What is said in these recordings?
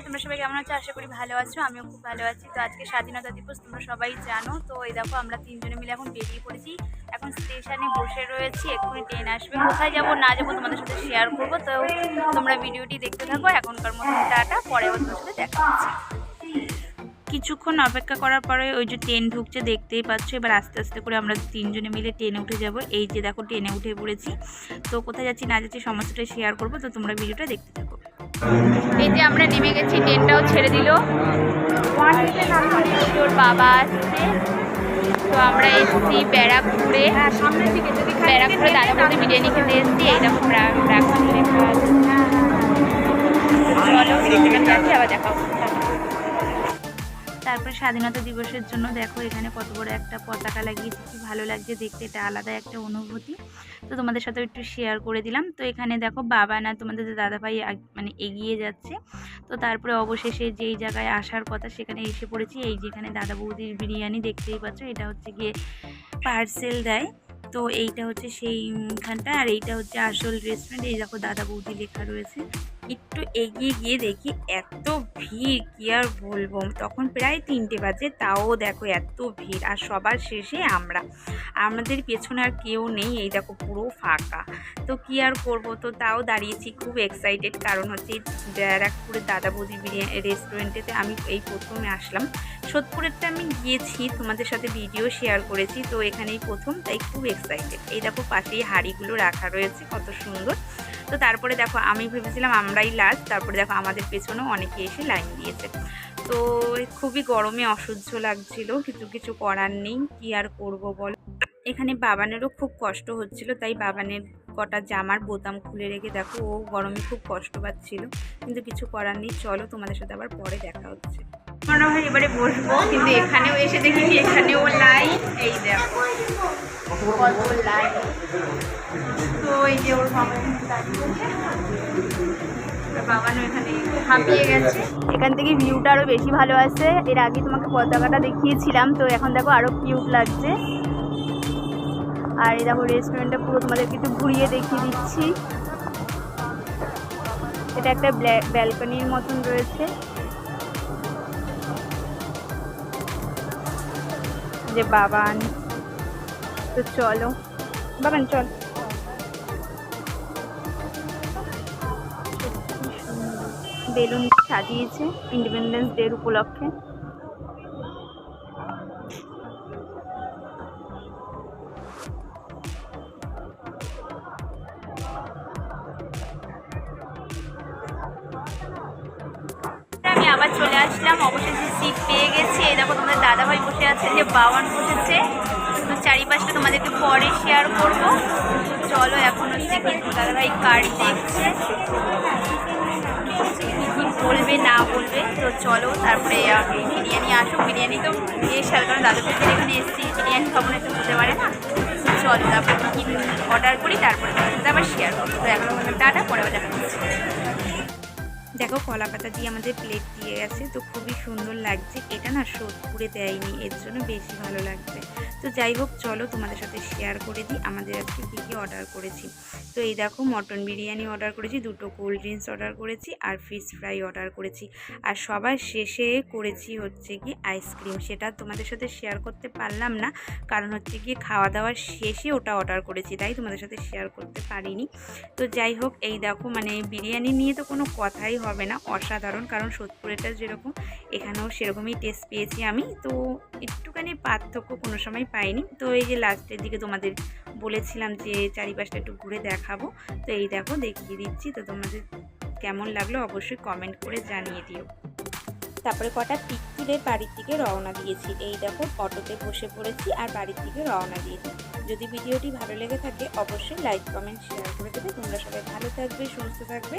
তোমরা সবাই কেমন আছো? আশা করি ভালো আছো, আমিও খুব ভালো আছি। তো আজকে স্বাধীনতা দিবস তোমরা সবাই জানো। তো এই দেখো আমরা তিনজনে মিলে এখন বেরিয়ে পড়েছি। এখন স্টেশনে বসে রয়েছি, এক্ষুনি ট্রেন আসবে। কোথায় যাবো না যাবো তোমাদের সাথে শেয়ার করবো। তো তোমরা ভিডিওটি দেখতে থাকো। এখনকার মতো টাটা, পরে তোমাদের সাথে দেখা হচ্ছে। কিছুক্ষণ অপেক্ষা করার পরে ওই যে ট্রেন ঢুকছে দেখতেই পাচ্ছ। এবার আস্তে আস্তে করে আমরা তিনজনে মিলে ট্রেনে উঠে যাব। এই যে দেখো ট্রেনে উঠে পড়েছি। তো কোথায় যাচ্ছি না যাচ্ছি সমস্তটাই শেয়ার করবো। তো তোমরা ভিডিওটা দেখতে থাকো। এই যে আমরা নেমে গেছি, ট্রেনটাও ছেড়ে দিল। ওর বাবা আসছে। তো আমরা এসেছি ব্যারাকপুরে। ব্যারাকপুরে দাদা বৌদি বিরিয়ানি খেতে এসেছি। এই দেখো ব্যারাকপুর লেখা আছে। চলো সেখানে যাচ্ছি, আবার দেখা হচ্ছে। তারপরে স্বাধীনতা দিবসের জন্য দেখো এখানে কত বড় একটা পতাকা লাগিয়েছি, কি ভালো লাগছে দেখতে। এটা আলাদা একটা অনুভূতি। তো তোমাদের সাথে একটু শেয়ার করে দিলাম। তো এখানে দেখো বাবা না তোমাদের দাদাভাই মানে এগিয়ে যাচ্ছে। তো তারপরে অবশেষে যেই জায়গায় আসার কথা সেখানে এসে পড়েছি। এই যেখানে দাদা বৌদির বিরিয়ানি দেখতেই পাচ্ছ, এটা হচ্ছে গিয়ে পার্সেল দেয়। তো এইটা হচ্ছে সেইখানটা, আর এইটা হচ্ছে আসল রেস্টুরেন্ট। এই দেখো দাদা বৌদি লেখা রয়েছে। একটু এগিয়ে গিয়ে দেখি এত ভিড়, কি আর বলবো। তখন প্রায় 3টে বাজে, তাও দেখো এত ভিড়। আর সবার শেষে আমাদের পেছনে আর কেউ নেই। এই দেখো পুরো ফাঁকা। তো কি আর করব, তো তাও দাঁড়িয়েছি খুব এক্সাইটেড। কারণ হচ্ছে ব্যারাকপুরের দাদা বৌদি বিরিয়ানি রেস্টুরেন্টেতে আমি এই প্রথমে আসলাম। সোদপুরেরটা আমি গিয়েছি, তোমাদের সাথে ভিডিও শেয়ার করেছি। তো এখানেই প্রথম, তাই খুব এক্সাইটেড। এই দেখো পাশেই হাঁড়িগুলো রাখা রয়েছে, কত সুন্দর। তো তারপরে দেখো আমি ভেবেছিলাম আমরাই লাস্ট। তারপরে দেখো আমাদের পেছনেও অনেকে এসে লাইন দিয়েছে। তো খুবই গরমে অসহ্য লাগছিল, কিছু করার নেই, কি আর করব বল। এখানে বাবানেরও খুব কষ্ট হচ্ছিল, তাই বাবানের কটা জামার বোতাম খুলে রেখে দেখো ও গরমে খুব কষ্ট পাচ্ছিল। কিন্তু কিছু করার নেই। চলো তোমাদের সাথে আবার পরে দেখা হচ্ছে। মনে হয় এবারে বসবো, কিন্তু এখানেও এসে দেখি এখানেও লাইন। এই দেখো কত লাইন। তো এই যে ওর বাবানো এখানে হাঁপিয়ে গেছে। এখান থেকে ভিউটা আরো বেশি ভালো আসছে। এর আগে তোমাকে পতাকাটা দেখিয়েছিলাম, তো এখন দেখো আরো কিউট লাগছে। আর এই দেখো রেস্টুরেন্টটা পুরো তোমাদেরকে একটু ঘুরিয়ে দেখিয়ে দিচ্ছি। এটা একটা ব্যালকনির মতন রয়েছে। যে বাবান, তো চলো বাবান চল। বেলুন সাজিয়েছে ইন্ডিপেন্ডেন্স ডে উপলক্ষে। আমি আবার চলে আসলাম, অবশেষে সিট পেয়ে গেছি। এই দেখো তোমাদের দাদাভাই বসে আছে, যে বাবান বসেছে। তো চারিপাশটা তোমাদেরকে পরে শেয়ার করবো। চলো এখন হচ্ছে কিন্তু দাদাভাই কার্ড দেখছে, কি বলবে না বলবে। তো চলো তারপরে বিরিয়ানি আসুক। বিরিয়ানি তো স্পেশাল, কারণ দাদাভাই এখানে এসেছি, বিরিয়ানি খাবো না তো হতে পারে না। চলো তারপরে কি অর্ডার করি, তারপরে আবার শেয়ার করবো। তো এখন টাটা, পরে আবার দেখা হচ্ছে। দেখো কলা পাতা দিয়ে আমাদের প্লেট দিয়ে গেছে, তো খুবই সুন্দর লাগছে। এটা না সোদপুরে দেয়নি, এর জন্য বেশি ভালো লাগছে। তো যাই হোক চলো তোমাদের সাথে শেয়ার করে দিই আমাদের আজকে কী কী অর্ডার করেছি। তো এই দেখো মটন বিরিয়ানি অর্ডার করেছি, 2টো কোল্ড ড্রিঙ্কস অর্ডার করেছি, আর ফিশ ফ্রাই অর্ডার করেছি। আর সবার শেষে করেছি হচ্ছে কি আইসক্রিম। সেটা তোমাদের সাথে শেয়ার করতে পারলাম না, কারণ হচ্ছে গিয়ে খাওয়া দাওয়ার শেষে ওটা অর্ডার করেছি, তাই তোমাদের সাথে শেয়ার করতে পারিনি। তো যাই হোক এই দেখো মানে বিরিয়ানি নিয়ে তো কোনো কথাই হবে না, অসাধারণ। কারণ সোদপুরেটা যেরকম এখানেও সেরকমই টেস্ট পেয়েছি আমি। তো একটুখানি পার্থক্য কোনো সময় পাইনি। তো এই যে লাস্টের দিকে তোমাদের বলেছিলাম যে চারিপাশটা একটু ঘুরে দেখাবো, তো এই দেখো দেখিয়ে দিচ্ছি। তো তোমাদের কেমন লাগলো অবশ্যই কমেন্ট করে জানিয়ে দিও। তারপরে কটা পিক তুলে বাড়ির দিকে রওনা দিয়েছি। এই দেখো অটোতে বসে পড়েছি আর বাড়ির দিকে রওনা দিয়েছি। যদি ভিডিওটি ভালো লেগে থাকে অবশ্যই লাইক কমেন্ট শেয়ার করে দেবে। তোমরা সবাই ভালো থাকবে, সুস্থ থাকবে।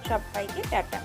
সবাইকে টাটা।